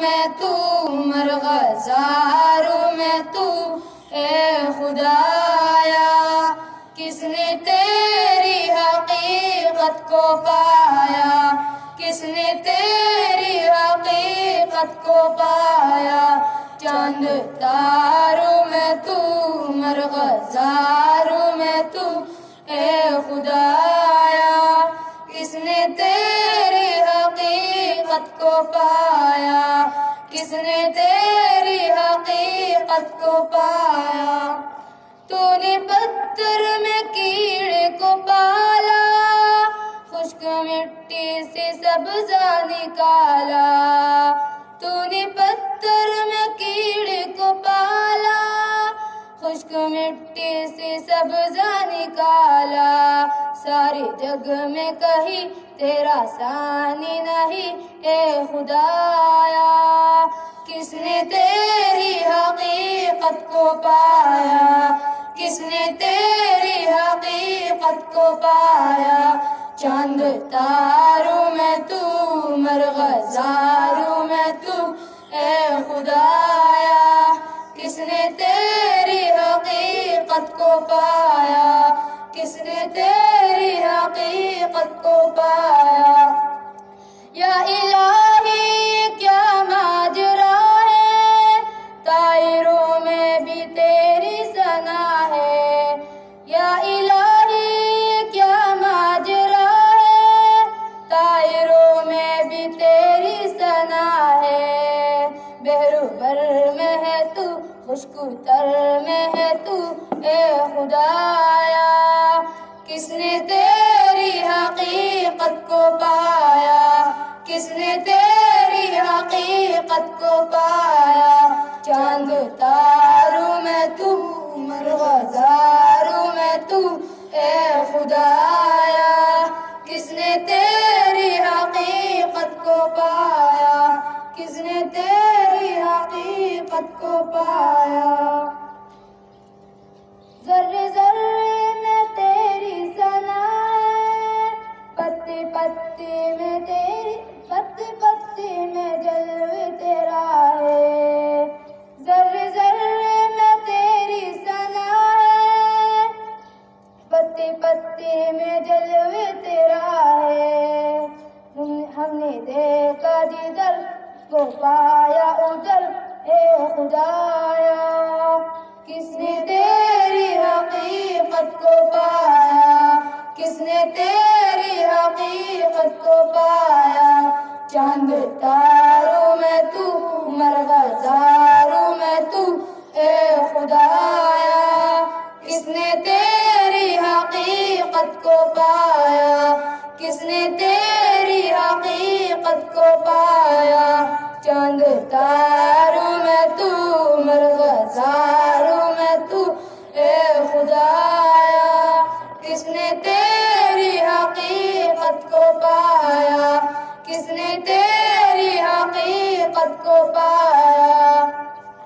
میں تو مرغزاروں میں تو اے خدایا کس نے تیری حقیقت کو پایا کس نے تیری حقیقت کو پایا چاند تاروں میں تو مرغزاروں میں تو اے خدایا کس نے تیری حقیقت کو پایا کس نے تیری حقیقت کو پایا تو نے پتھر میں کیڑے کو پالا خشک مٹی سے سبزہ نکالا تو نے پتھر میں کیڑے کو پالا خشک مٹی سے سبزہ نکالا سارے جگ میں کہیں تیرا ثانی نہیں اے خدایا کس نے تیری حقیقت کو پایا کس نے تیری حقیقت کو پایا چاند تاروں میں تو مرغزاروں میں تو اے خدایا کس نے تیری حقیقت کو پایا کس نے تیری حقیقت کو پایا یا الہی کیا ماجرا ہے طائروں میں بھی تیری ثنا ہے یا الہی کیا ماجرا ہے طائروں میں بھی تیری ثنا ہے بحر و بر میں ہے تو خشک تر میں ہے تو اے خدایا کس نے تیری حقیقت کو پایا کس نے تیری حقیقت کو پایا چاند تاروں میں تو مرغزاروں میں تو اے خدایا کس نے تیری حقیقت کو پایا کس نے تیری حقیقت کو پایا ذرے ذرے میں تیری ثنا ہے پتے پتے میں تیری پتے پتے میں جلوے تیرا ہے ذرے ذرے میں تیری ثنا ہے پتے پتے میں جلوے تیرا ہے ہم نے دیکھا جدھر کو پایا ادھر اے خدایا کس نے تیری حقیقت کو پایا کس نے تیری حقیقت کو پایا چاند تاروں میں تو مرغزاروں میں تو اے خدایا کس نے تیری حقیقت کو پایا کس نے تیری حقیقت کو پایا چاند تاروں میں تو مرغزاروں میں تو اے خدایا کس نے تیری حقیقت کو پایا کس نے تیری